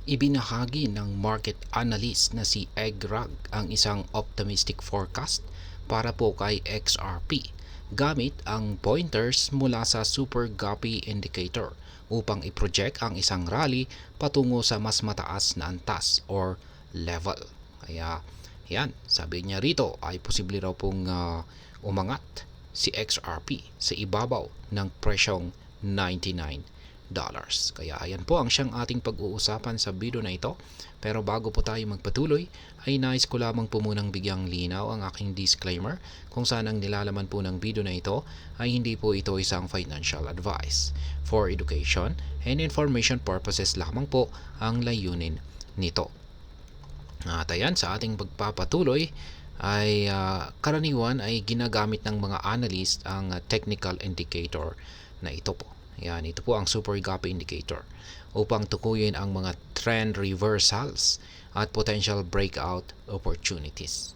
Ibinahagi ng market analyst na si Egrag ang isang optimistic forecast para po kay XRP gamit ang pointers mula sa Super Guppy Indicator upang i-project ang isang rally patungo sa mas mataas na antas or level. Kaya yan, sabi niya rito ay posible raw pong umangat si XRP sa ibabaw ng presyong $99. Kaya ayan po ang siyang ating pag-uusapan sa video na ito. Pero bago po tayo magpatuloy, ay nais ko lamang po munang bigyang linaw ang aking disclaimer kung saan ang nilalaman po ng video na ito ay hindi po ito isang financial advice. For education and information purposes lamang po ang layunin nito. At ayan, sa ating pagpapatuloy ay karaniwan ay ginagamit ng mga analyst ang technical indicator na ito po. Yan, ito po ang Super Guppy Indicator upang tukuyin ang mga trend reversals at potential breakout opportunities.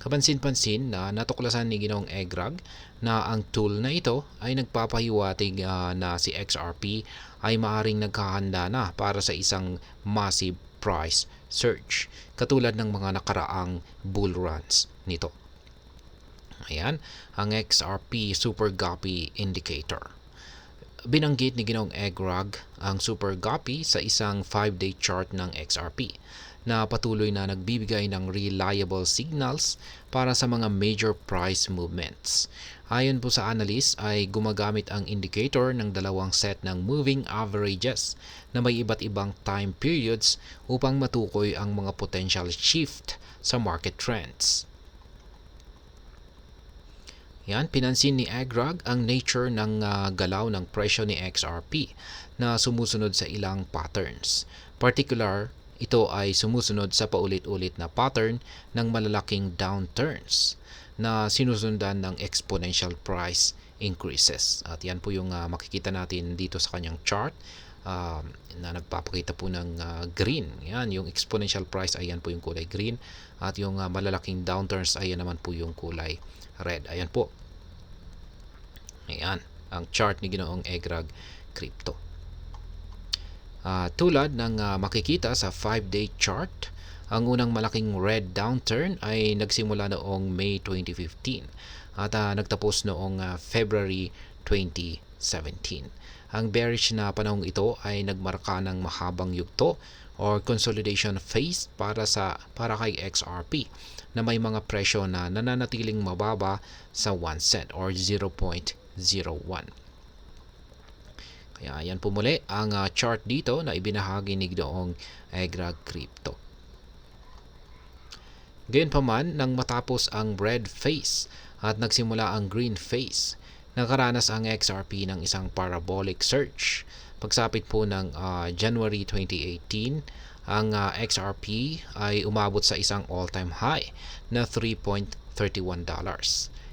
Kapansin-pansin na natuklasan ni Ginoong Egrag na ang tool na ito ay nagpapahiwatig na si XRP ay maaring naghahanda na para sa isang massive price surge katulad ng mga nakaraang bull runs nito. Ayan, ang XRP Super Guppy Indicator. Binanggit ni Ginoong Egrag ang Super Guppy sa isang 5-day chart ng XRP na patuloy na nagbibigay ng reliable signals para sa mga major price movements. Ayon po sa analyst ay gumagamit ang indicator ng dalawang set ng moving averages na may iba't ibang time periods upang matukoy ang mga potential shift sa market trends. Yan, pinansin ni Egrag ang nature ng galaw ng presyo ni XRP na sumusunod sa ilang patterns. Particular, ito ay sumusunod sa paulit-ulit na pattern ng malalaking downturns na sinusundan ng exponential price increases. At yan po yung makikita natin dito sa kanyang chart na nagpapakita po ng green. Yan, yung exponential price, ayan po yung kulay green. At yung malalaking downturns, ayan naman po yung kulay red. Ayan po. Ayan, ang chart ni Ginoong Egrag Crypto. Tulad ng makikita sa 5-day chart, ang unang malaking red downturn ay nagsimula noong May 2015 at nagtapos noong February 2017. Ang bearish na panahong ito ay nagmarka ng mahabang yugto or consolidation phase para kay XRP na may mga presyo na nananatiling mababa sa 1 cent or 0.01. Kaya yan po muli ang chart dito na ibinahagi ni Ginoong Egrag Crypto. Gayunpaman, nang matapos ang red phase at nagsimula ang green phase, nakaranas ang XRP ng isang parabolic surge. Pagsapit po ng January 2018, ang XRP ay umabot sa isang all-time high na $3.31.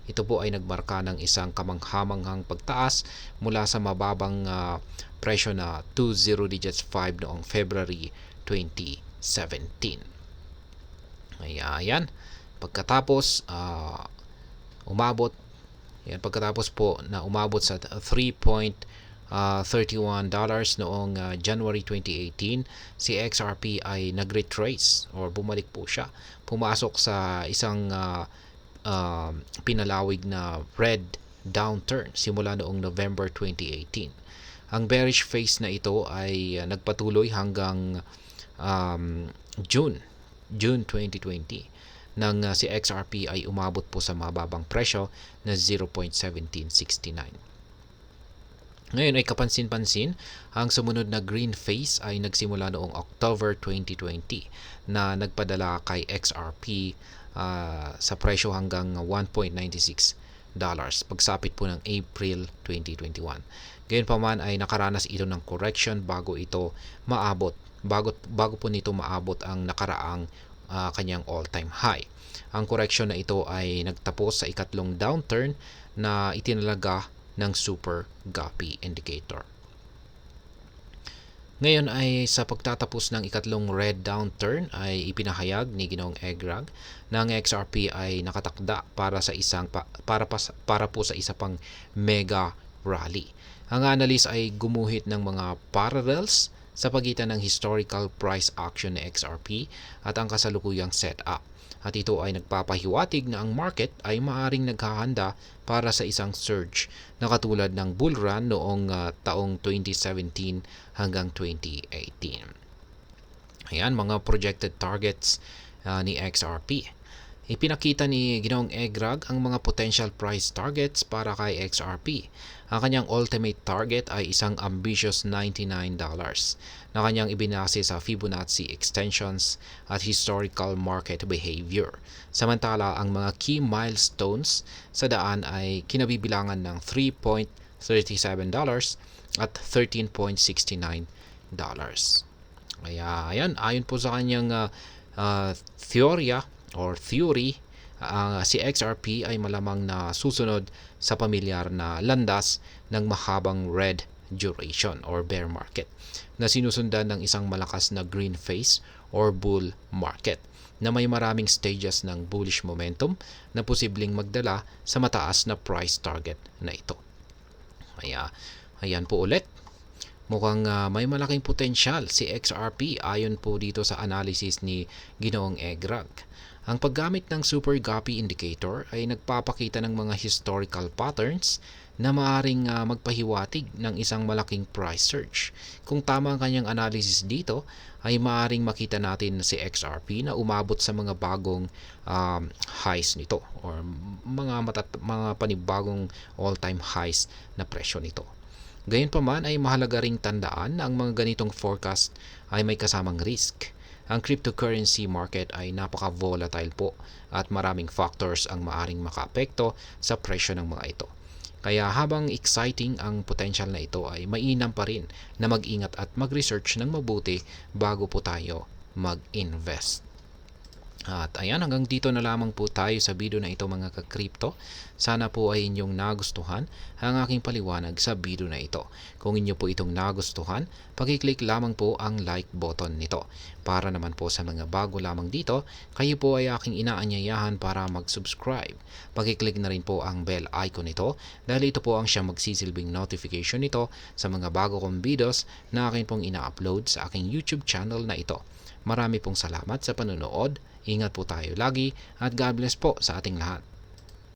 Ito po ay nagmarka ng isang kamanghamanghang pagtaas mula sa mababang presyo na 20 digits 5 noong February 2017. Ayan. Pagkatapos pagkatapos po na umabot sa $3.31 noong January 2018, si XRP ay nag-retrace or bumalik po siya. Pumasok sa isang pinalawig na red downturn simula noong November 2018. Ang bearish phase na ito ay nagpatuloy hanggang June 2020 nang si XRP ay umabot po sa mababang presyo na 0.1769. Ngayon ay kapansin-pansin, ang sumunod na green phase ay nagsimula noong October 2020 na nagpadala kay XRP sa presyo hanggang $1.96 pagsapit po ng April 2021. Gayunpaman ay nakaranas ito ng correction bago po nito maabot ang nakaraang kanyang all-time high. Ang correction na ito ay nagtapos sa ikatlong downturn na itinalaga ng Super Guppy Indicator. Ngayon ay sa pagtatapos ng ikatlong red downturn ay ipinahayag ni Ginoong Egrag na ang XRP ay nakatakda para po sa isa pang mega rally. Ang analyst ay gumuhit ng mga parallels sa pagitan ng historical price action ni XRP at ang kasalukuyang setup. At ito ay nagpapahiwatig na ang market ay maaring naghahanda para sa isang surge na katulad ng bull run noong taong 2017 hanggang 2018. Ayan, mga projected targets ni XRP. Ipinakita ni Ginoong Egrag ang mga potential price targets para kay XRP. Ang kanyang ultimate target ay isang ambitious $99 na kanyang ibinase sa Fibonacci extensions at historical market behavior. Samantala, ang mga key milestones sa daan ay kinabibilangan ng $3.37 at $13.69. Kaya ayan, ayon po sa kanyang theory, si XRP ay malamang na susunod sa pamilyar na landas ng mahabang red duration or bear market na sinusundan ng isang malakas na green phase or bull market na may maraming stages ng bullish momentum na posibleng magdala sa mataas na price target na ito. Kaya ayan po ulit. Mukhang may malaking potensyal si XRP ayon po dito sa analysis ni Ginoong Egrag. Ang paggamit ng Super Gapy Indicator ay nagpapakita ng mga historical patterns na maaring magpahiwatig ng isang malaking price surge. Kung tama ang kanyang analysis dito, ay maaring makita natin si XRP na umabot sa mga bagong highs nito or mga panibagong all-time highs na presyo nito. Gayunpaman ay mahalaga ring tandaan na ang mga ganitong forecast ay may kasamang risk. Ang cryptocurrency market ay napaka-volatile po at maraming factors ang maaring makaapekto sa presyo ng mga ito. Kaya habang exciting ang potential na ito ay mainam pa rin na mag-ingat at mag-research ng mabuti bago po tayo mag-invest. At ayan, hanggang dito na lamang po tayo sa video na ito mga ka-crypto. Sana po ay inyong nagustuhan ang aking paliwanag sa video na ito. Kung inyo po itong nagustuhan, pakiclick lamang po ang like button nito. Para naman po sa mga bago lamang dito, kayo po ay aking inaanyayahan para mag-subscribe. Pakiclick na rin po ang bell icon nito dahil ito po ang siyang magsisilbing notification nito sa mga bago kong videos na akin pong ina-upload sa aking YouTube channel na ito. Marami pong salamat sa panonood. Ingat po tayo lagi at God bless po sa ating lahat.